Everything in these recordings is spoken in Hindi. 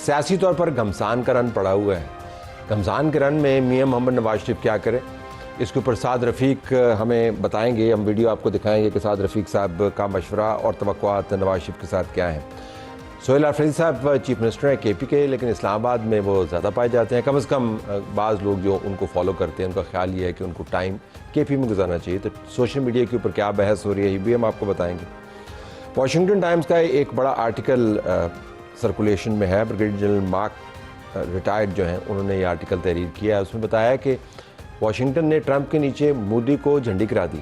सियासी तौर पर घमसान का रन पड़ा हुआ है। घमसान के रन में मियां मोहम्मद नवाज शरीफ क्या करें, इसके ऊपर साद रफ़ीक हमें बताएंगे। हम वीडियो आपको दिखाएंगे कि साद रफ़ीक साहब का मशवरा और तवक्कुआत नवाज शरीफ के साथ क्या हैं। सोहेल आफरीदी साहब चीफ मिनिस्टर हैं KP के, लेकिन इस्लामाबाद में वो ज़्यादा पाए जाते हैं। कम से कम बाज़ लोग जो उनको फॉलो करते हैं उनका ख्याल ये है कि उनको टाइम KP में गुजारना चाहिए। तो सोशल मीडिया के ऊपर क्या बहस हो रही है ये भी हम आपको बताएंगे। वाशिंगटन टाइम्स का एक बड़ा आर्टिकल सर्कुलेशन में है। ब्रिगेडियर जनरल मार्क रिटायर्ड जो हैं उन्होंने ये आर्टिकल तहरीर किया है। उसमें बताया कि वाशिंगटन ने ट्रंप के नीचे मोदी को झंडी करा दी।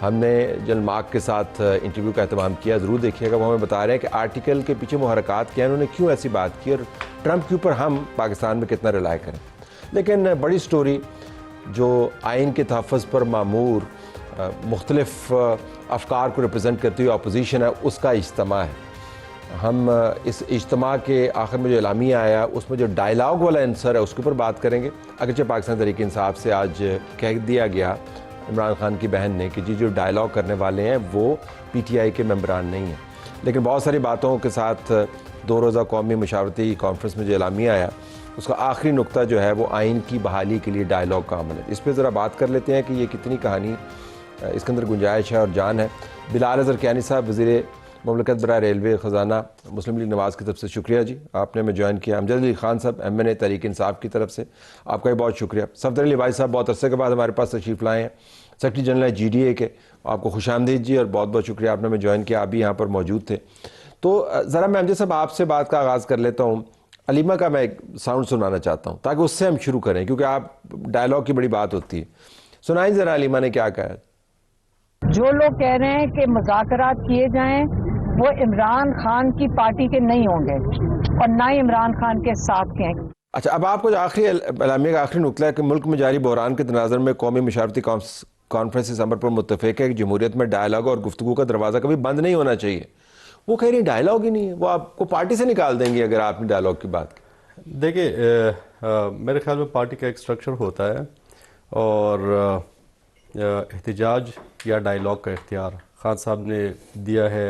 हमने जनरल मार्क के साथ इंटरव्यू का एहतमाम किया, ज़रूर देखिएगा। वो हमें बता रहे हैं कि आर्टिकल के पीछे मुहरक़ात क्या है, उन्होंने क्यों ऐसी बात की और ट्रंप के ऊपर हम पाकिस्तान में कितना रिलाय करें। लेकिन बड़ी स्टोरी जो आइन के तहफ़्फ़ुज़ पर मामूर मुख्तलिफ़ अफ़कार को रिप्रजेंट करती हुई अपोजिशन है, उसका इज्तिमा है। हम इस इज्तिमा के आखिर में जो एलामिया आया उसमें जो डायलॉग वाला आंसर है उसके ऊपर बात करेंगे। अगरचे पाकिस्तान तहरीक इंसाफ से आज कह दिया गया इमरान खान की बहन ने कि जी जो डायलॉग करने वाले हैं वो PTI के मेंबरान नहीं हैं, लेकिन बहुत सारी बातों के साथ 2 रोज़ा कौमी मशावरती कॉन्फ्रेंस में जो एलामिया आया उसका आखिरी नुक्ता जो है वो आइन की बहाली के लिए डायलॉग का अमल है। इस पर ज़रा बात कर लेते हैं कि ये कितनी कहानी इसके अंदर गुंजाइश है और जान है। बिलाल अज़हर कियानी साहब वज़ीर मुमलिकत बराए रेलवे ख़जाना मुस्लिम लीग नवाज़ की तरफ से शुक्रिया जी, आपने हमें ज्वाइन किया। अमजद अली खान साहब MNA तहरीक इंसाफ की तरफ से आपका भी बहुत शुक्रिया। सफदर अली भाई साहब बहुत अरसे के बाद हमारे पास तशरीफ़ लाए हैं, सेक्रेटरी जनरल GDA के, आपको खुशामदीद जी और बहुत बहुत शुक्रिया, आपने हमें ज्वाइन किया, आप भी यहाँ पर मौजूद थे। तो ज़रा मैं अमजद साहब आपसे बात का आगाज़ कर लेता हूँ। अलीमा का मैं एक साउंड सुनाना चाहता हूँ ताकि उससे हम शुरू करें, क्योंकि आप डायलॉग की बड़ी बात होती है। सुनाई ज़रा अलीमा ने क्या कहा। जो लोग कह रहे हैं कि मुज़ाकरात किए जाएं वो इमरान खान की पार्टी के नहीं होंगे और ना ही इमरान खान के साथ के हैं। अच्छा, अब आपको जो आखिरी एलामिया का आखिरी नुकता है कि मुल्क में जारी बहरान के तनाज़ुर में कौमी मशावरती कॉन्फ्रेंस इस अमर पर मुत्तफ़िक़ है कि जमहूरियत में डायलॉग और गुफ्तगू का दरवाज़ा कभी बंद नहीं होना चाहिए। वो कह रही है डायलॉग ही नहीं है, वो आपको पार्टी से निकाल देंगे अगर आपने डायलॉग की बात की। देखिए मेरे ख्याल में पार्टी का एक स्ट्रक्चर होता है और एहतजाज या डायलॉग का इख्तियार खान साहब ने दिया है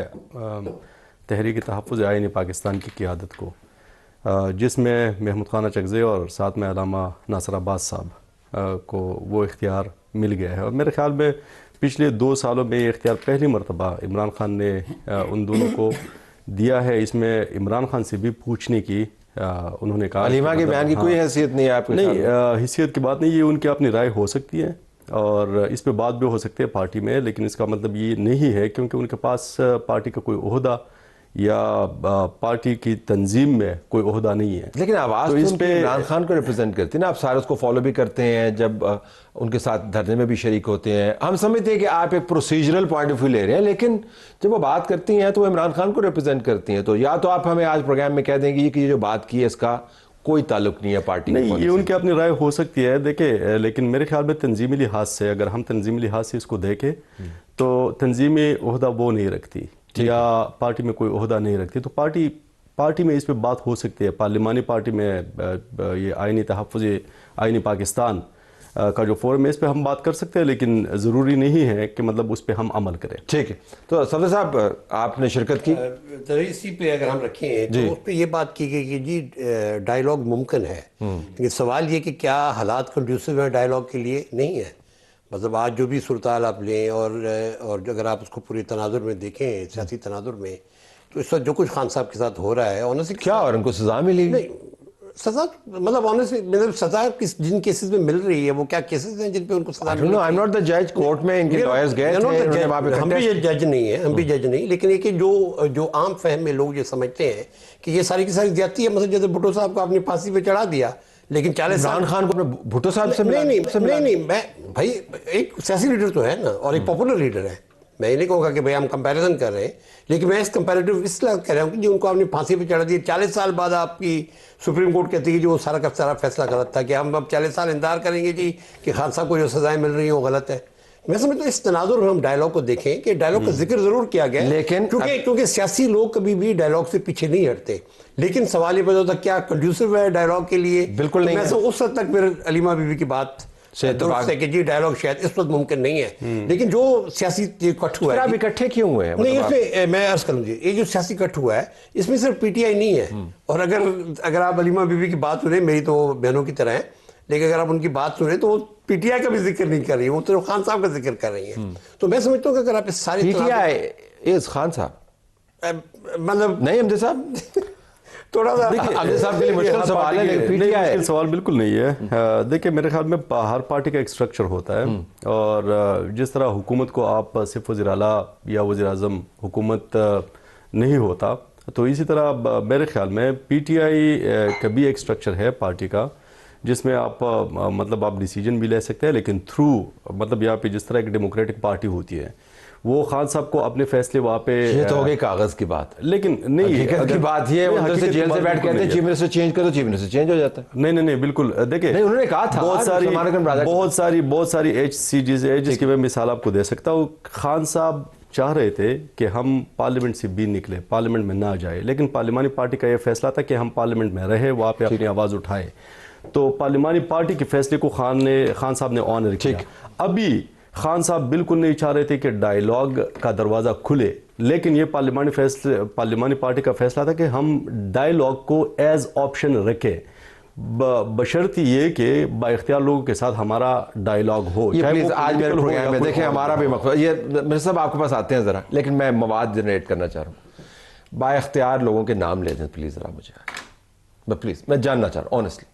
तहरीक तहफ़्फ़ुज़ आइन पाकिस्तान की क़ियादत को, जिसमें महमूद खान चकज़ई और साथ में अल्लामा नासिर अब्बास साहब को वो इख्तियार मिल गया है। और मेरे ख्याल में पिछले 2 सालों में ये इख्तियार पहली मरतबा इमरान खान ने उन दोनों को दिया है। इसमें इमरान खान से भी पूछने की उन्होंने कहा। अलीमा के बयान की कोई हैसियत नहीं है आपके? नहीं, हैसियत की बात नहीं, ये उनकी अपनी राय हो सकती है और इस पे बात भी हो सकती है पार्टी में, लेकिन इसका मतलब ये नहीं है क्योंकि उनके पास पार्टी का कोई ओहदा या पार्टी की तंजीम में कोई ओहदा नहीं है। लेकिन आवाज़ तो इस पे इमरान खान को रिप्रेजेंट करती है ना, आप सारे उसको फॉलो भी करते हैं, जब उनके साथ धरने में भी शरीक होते हैं। हम समझते हैं कि आप एक प्रोसीजरल पॉइंट ऑफ व्यू ले रहे हैं, लेकिन जब वो बात करती हैं तो वो इमरान खान को रिप्रेजेंट करती हैं। तो या तो आप हमें आज प्रोग्राम में कह देंगे कि ये जो बात की है इसका कोई ताल्लुक नहीं है पार्टी नहीं, ये उनकी अपनी राय हो सकती है। देखिए, लेकिन मेरे ख्याल में तंजीमी लिहाज से, अगर हम तंजीमी लिहाज से इसको देखें तो तंजीमी ओहदा वो नहीं रखती या पार्टी में कोई ओहदा नहीं रखती, तो पार्टी में इस पे बात हो सकती है। पार्लिमानी पार्टी में ये आइनी तहफ़्फ़ुज़ आइनी पाकिस्तान का जो फोरम है इस पे हम बात कर सकते हैं, लेकिन ज़रूरी नहीं है कि मतलब उस पर हम अमल करें। ठीक है, तो सफदर साहब आपने शिरकत की, तो इसी पे अगर हम रखें तो उस पर यह बात की गई कि जी डायलॉग मुमकिन है, लेकिन सवाल ये कि क्या हालात कंड्यूसिव हैं डायलॉग के लिए? नहीं है। मतलब आज जो भी सूरत-हाल आप लें और अगर आप उसको पूरे तनाजुर में देखें, सियासी तनाजुर में, तो इस वक्त जो कुछ खान साहब के साथ हो रहा है ऑनेस्टली क्या और उनको सजा मिली? नहीं, सजा मतलब ऑनेस्टली मतलब सजा जिन केसेस में मिल रही है वो क्या केसेस हैं जिन पे उनको सजा मिली? आई एम नॉट द जज, कोर्ट में इनके लॉयर्स गए थे, हम भी जज नहीं है, हम भी जज नहीं, लेकिन एक जो आम फहम में लोग ये समझते हैं कि ये सारी की सारी ज्यादती है। मतलब जैसे भुट्टो साहब को आपने फांसी पे चढ़ा दिया, लेकिन 40 इमरान खान को भुट्टो साहब से नहीं, मैं भाई एक सियासी लीडर तो है ना और एक पॉपुलर लीडर है। मैं ये नहीं कहूँगा कि भाई हम कंपैरिजन कर रहे हैं, लेकिन मैं इस कंपैरेटिव इसलिए कह रहा हूँ कि जो उनको आपने फांसी पे चढ़ा दिया, 40 साल बाद आपकी सुप्रीम कोर्ट कहती है कि जो सारा का सारा फैसला गलत था, कि हम अब 40 साल इंतजार करेंगे जी कि खान साहब को जो सजाएं मिल रही हैं वो गलत है। मैं समझता हूँ इस तनाजुर में हम डायलॉग को देखें कि डायलॉग का जिक्र जरूर किया गया, लेकिन क्योंकि सियासी लोग कभी भी डायलॉग से पीछे नहीं हटते, लेकिन सवाल ये पैदा होता क्या कंड्यूसिव है डायलॉग के लिए? बिल्कुल नहीं। मैं उस हद तक फिर अलीमा बीबी की बात सेक्रेटरी डायलॉग शायद इस वक्त मुमकिन नहीं है, लेकिन जो सियासी इकट्ठ हुआ है, आप इकट्ठे क्यों हुए हैं? नहीं, इसमें मैं अर्ज करूँ जी, ये जो सियासी इकट्ठ हुआ है इसमें सिर्फ पीटीआई नहीं है। और अगर आप अलीमा बीबी की बात सुने, मेरी तो बहनों की तरह है, लेकिन अगर आप उनकी बात सुने तो वो पीटीआई का भी जिक्र नहीं कर रही है, वो तो खान साहब का जिक्र कर रही है। तो मैं समझता हूँ कि अगर आप इस सारी पीटीआई इज खान साहब, मतलब नहीं अमजद साहब, थोड़ा सा अमजद साहब के लिए मुश्किल सवाल है, लेकिन पीटीआई मुश्किल सवाल बिल्कुल नहीं है। देखिए, मेरे ख्याल में हर पार्टी का एक स्ट्रक्चर होता है, और जिस तरह हुकूमत को आप सिर्फ वज़ीर आला या वज़ीर आज़म हुकूमत नहीं होता, तो इसी तरह मेरे ख्याल में पीटीआई का भी एक स्ट्रक्चर है पार्टी का, जिसमें आप मतलब आप डिसीजन भी ले सकते हैं, लेकिन थ्रू मतलब यहाँ पे जिस तरह एक डेमोक्रेटिक पार्टी होती है, वो खान साहब को अपने फैसले वहाँ पे, ये तो हो गई कागज की बात, लेकिन नहीं अगर की बात ये उधर से जेल से बैठ कहते हैं चीफ मिनिस्टर चेंज करो, चीफ मिनिस्टर चेंज हो जाता है। नहीं, बिल्कुल। देखिए, नहीं, उन्होंने कहा था बहुत सारी एचसीजीज है जिसकी मैं मिसाल आपको दे सकता हूँ। खान साहब चाह रहे थे कि हम पार्लियामेंट से भी निकले, पार्लियामेंट में ना जाए, लेकिन पार्लियामानी पार्टी का यह फैसला था कि हम पार्लियामेंट में रहे, वहाँ पे अपनी आवाज़ उठाए। तो पार्लियामानी पार्टी के फैसले को खान साहब ने ऑनर किया। अभी खान साहब बिल्कुल नहीं चाह रहे थे कि डायलॉग का दरवाज़ा खुले, लेकिन ये पार्लियामानी पार्टी का फैसला था कि हम डायलॉग को एज ऑप्शन रखें, बशर्ते ये कि बाइख्तियार लोगों के साथ हमारा डायलॉग हो। ये प्लीज आज मेरे प्रोग्राम में देखिए, हमारा भी मकसद ये, मेरे साहब आपके पास आते हैं ज़रा, लेकिन मैं मवाद जनरेट करना चाह रहा हूँ। बाइख्तियार लोगों के नाम ले दें प्लीज़ ज़रा मुझे, प्लीज़ मैं जानना चाह रहा हूँ ऑनेस्टली,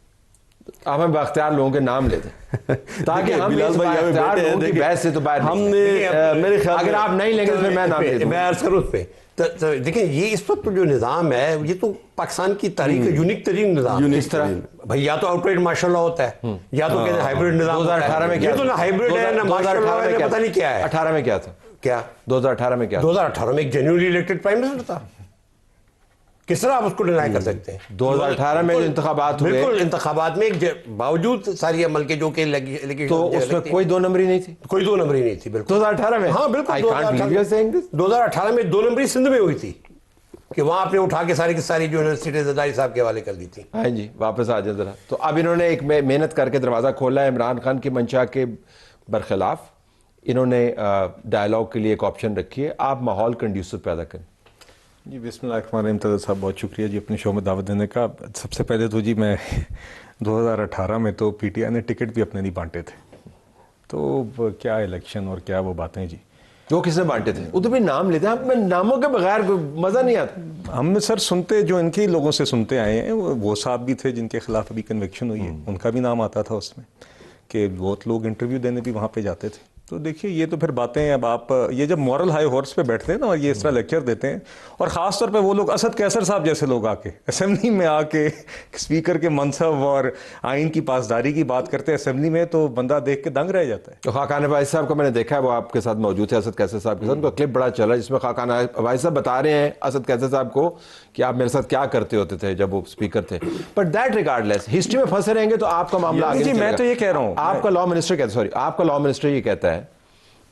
आप हमें बाख्तियार लोगों के नाम ले दें ताकि हम बाख्तियार लोगों की बहस से तो बाहर हमने मेरे ख्याल, अगर आप नहीं लेंगे तो फिर मैं नाम ले दूं। मैं अर्ज करूँ उस पर, देखिए ये इस वक्त जो निज़ाम है, ये तो पाकिस्तान की तारीख का यूनिक तरीन निज़ाम, इस तरह भाई या तो आउटराइट मार्शल लॉ होता है, या तो कहते हैं हाइब्रिड निज़ाम। 2018 में क्या, तो ना हाइब्रिड है ना मार्शल लॉ है, पता नहीं क्या है। 18 में क्या था? क्या 2018 में क्या? 2018 में एक जेन्युइनली इलेक्टेड प्राइम मिनिस्टर था, किस तरह आप उसको डिनाई कर सकते हैं? 2018 में जो इंतखाबात हुए, बिल्कुल इंतखाबात में बावजूद सारी अमल के जो कि लगी, तो उसमें कोई दो नंबरी नहीं थी, कोई दो नंबरी नहीं थी। बिल्कुल 2018 में, हाँ बिल्कुल 2018 में 2 नंबरी सिंध में हुई थी कि वहां आपने उठा के सारी की सारी जो यूनिवर्सिटी जरदारी साहब के हवाले कर दी थी। हाँ जी, वापस आ जाए जरा। तो अब इन्होंने एक मेहनत करके दरवाज़ा खोला है, इमरान खान की मंशा के बरखिलाफ इन्होंने डायलॉग के लिए एक ऑप्शन रखी है, आप माहौल कंड्यूसिव पैदा करें। जी बिस्मिल्लाहिर्रहमानिर्रहीम, तलत साहब बहुत शुक्रिया जी अपने शो में दावत देने का। सबसे पहले तो जी मैं 2018 में तो पीटीआई ने टिकट भी अपने नहीं बांटे थे, तो क्या इलेक्शन और क्या वो बातें जी, जो किसने बांटे थे वो तो भी नाम लेते हैं, नामों के बगैर मज़ा नहीं आता। हम सर सुनते जो इनके लोगों से सुनते आए हैं, वो साहब भी थे जिनके खिलाफ अभी कन्विक्शन हुई है, उनका भी नाम आता था उसमें, कि बहुत लोग इंटरव्यू देने भी वहाँ पे जाते थे। तो देखिए ये तो फिर बातें हैं, अब आप ये जब मॉरल हाई हॉर्स पे बैठते हैं ना और ये इस तरह लेक्चर देते हैं, और ख़ास तौर पे वो लोग असद कैसर साहब जैसे लोग आके असेंबली में आके स्पीकर के मनसब और आइन की पासदारी की बात करते हैं असेंबली में, तो बंदा देख के दंग रह जाता है। तो खाकान अवाइस साहब को मैंने देखा है, वो आपके साथ मौजूद है, असद कैसर साहब के साथ, उनका क्लिप बड़ा चला जिसमें खाकान अवाइस साहब बता रहे हैं असद कैसर साहब को कि आप मेरे साथ क्या करते होते थे जब वो स्पीकर थे। बट दैट रिगार्डलेस हिस्ट्री में फंसे रहेंगे तो आपका मामला आगे। मैं तो ये कह रहा हूँ, आपका लॉ मिनिस्टर कहता, सॉरी आपका लॉ मिनिस्टर ये कहता है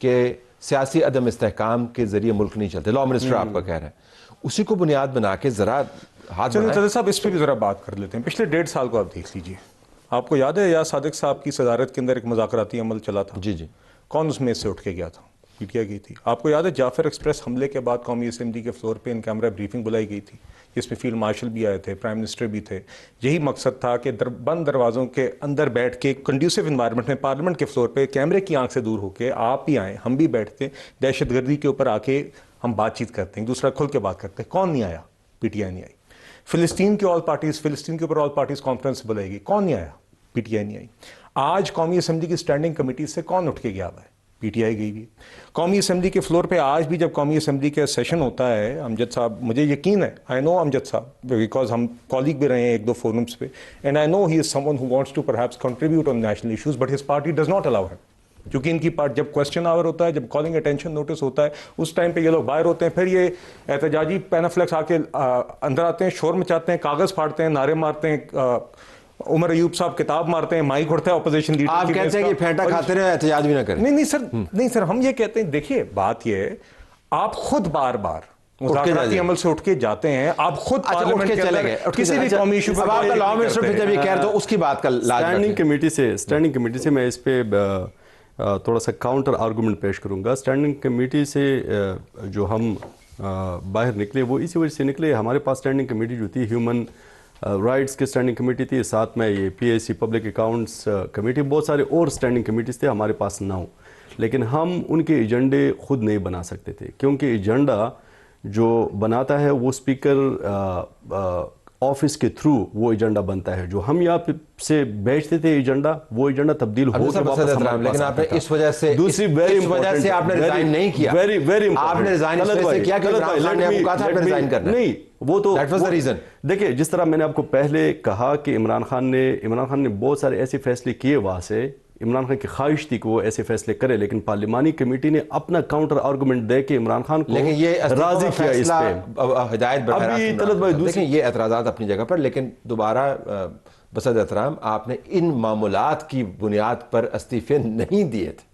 कि सियासी अदम इस्तेहकाम के जरिए मुल्क नहीं चलते, लॉ मिनिस्टर आपका कह रहा है, उसी को बुनियाद बना के जरा हाथ चलिए साहब इस पर भी जरा बात कर लेते हैं। पिछले 1.5 साल को आप देख लीजिए, आपको याद है या सादिक साहब की सदारत के अंदर एक मुज़ाकराती अमल चला था? जी जी, कौन उसमें से उठ के गया था? पीटीआई गई थी। आपको याद है जाफर एक्सप्रेस हमले के बाद कौमी असेंबली के फ्लोर पे इन कैमरा ब्रीफिंग बुलाई गई थी, जिसमें फील्ड मार्शल भी आए थे, प्राइम मिनिस्टर भी थे। यही मकसद था कि बंद दरवाज़ों के अंदर बैठ के कंड्यूसिव इन्वायरमेंट में पार्लियामेंट के फ्लोर पे कैमरे की आंख से दूर होकर आप भी आएँ, हम भी बैठते, दहशतगर्दी के ऊपर आके हम बातचीत करते हैं, दूसरा खुल के बात करते हैं। कौन नहीं आया? पीटीआई नहीं आई। फिलिस्तीन के फिलिस्तीन के ऊपर ऑल पार्टीज कॉन्फ्रेंस बुलाएगी, कौन नहीं आया? पीटीआई नहीं आई। आज कौमी असेंबली की स्टैंडिंग कमेटी से कौन उठ के गया हुआ है? पीटीआई गई हुई। कौमी असेंबली के फ्लोर पे आज भी जब कौमी असेंबली का सेशन होता है, अमजद साहब, मुझे यकीन है, आई नो अमजद साहब बिकॉज हम कॉलीग भी रहे हैं 1-2 फोरम्स पे, and I know he is someone who wants to perhaps contribute on national issues, but his party does not allow him. क्योंकि इनकी पार्ट जब क्वेश्चन आवर होता है, जब कॉलिंग अटेंशन नोटिस होता है, उस टाइम पे ये लोग बाहर होते हैं, फिर ये एहतजाजी पैनाफ्लेक्स आके अंदर आते हैं, शोर मचाते हैं, कागज फाड़ते हैं, नारे मारते हैं, उमर अयूब साहब किताब मारते हैं, माइक उड़ता है ऑपोजिशन लीडर। आप कहते हैं कि फेंटा खाते रहे, एहतजाज भी ना करें। नहीं सर, नहीं सर, हम ये कहते हैं, देखिए बात ये है, आप खुद बार बार मुज़ाकराती अमल से उठ के जाते हैं, आप खुद अच्छा, उठ पार्लियामेंट के के चले अंदर गए, किसी भी कौमी इशू अब आपका लॉ मिनिस्टर फिर जब ये कह रहे तो उसकी बात का लाज स्टैंडिंग कमेटी से मैं इस पे थोड़ा सा काउंटर आर्गूमेंट पेश करूंगा। स्टैंडिंग कमेटी से जो हम बाहर निकले वो इसी वजह से निकले, हमारे पास स्टैंडिंग कमेटी जो थी ह्यूमन राइट्स की स्टैंडिंग कमेटी थी, साथ में ये PAC पब्लिक अकाउंट्स कमेटी, बहुत सारे और स्टैंडिंग कमेटीज़ थे हमारे पास 9, लेकिन हम उनके एजेंडे खुद नहीं बना सकते थे, क्योंकि एजेंडा जो बनाता है वो स्पीकर ऑफिस के थ्रू वो एजेंडा बनता है। जो हम यहाँ से भेजते थे एजेंडा, वो एजेंडा तब्दील हो के वापस हमारे पास लेकिन आपने आता था। इस वजह से दूसरी इस वजह से आपने रिजाइन नहीं किया, वेरी आपने रिजाइन इस वजह से किया कि इमरान खान ने आपको कहा था आपने रिजाइन करना है। नहीं, वो तो दैट वाज द रीजन। देखिए, जिस तरह मैंने आपको पहले कहा कि इमरान खान ने बहुत सारे ऐसे फैसले किए, वहाँ से इमरान खान की ख्वाहिश थी कि वो ऐसे फैसले करे, लेकिन पार्लिमानी कमेटी ने अपना काउंटर आर्गूमेंट दे के इमरान खान को लेकिन ये राजी किया इस पे। हिदायत अभी तलत भाई देखिए ये एतराज़ात अपनी जगह पर, लेकिन दोबारा बसद एहतराम आपने इन मामूलात की बुनियाद पर इस्तीफे नहीं दिए थे।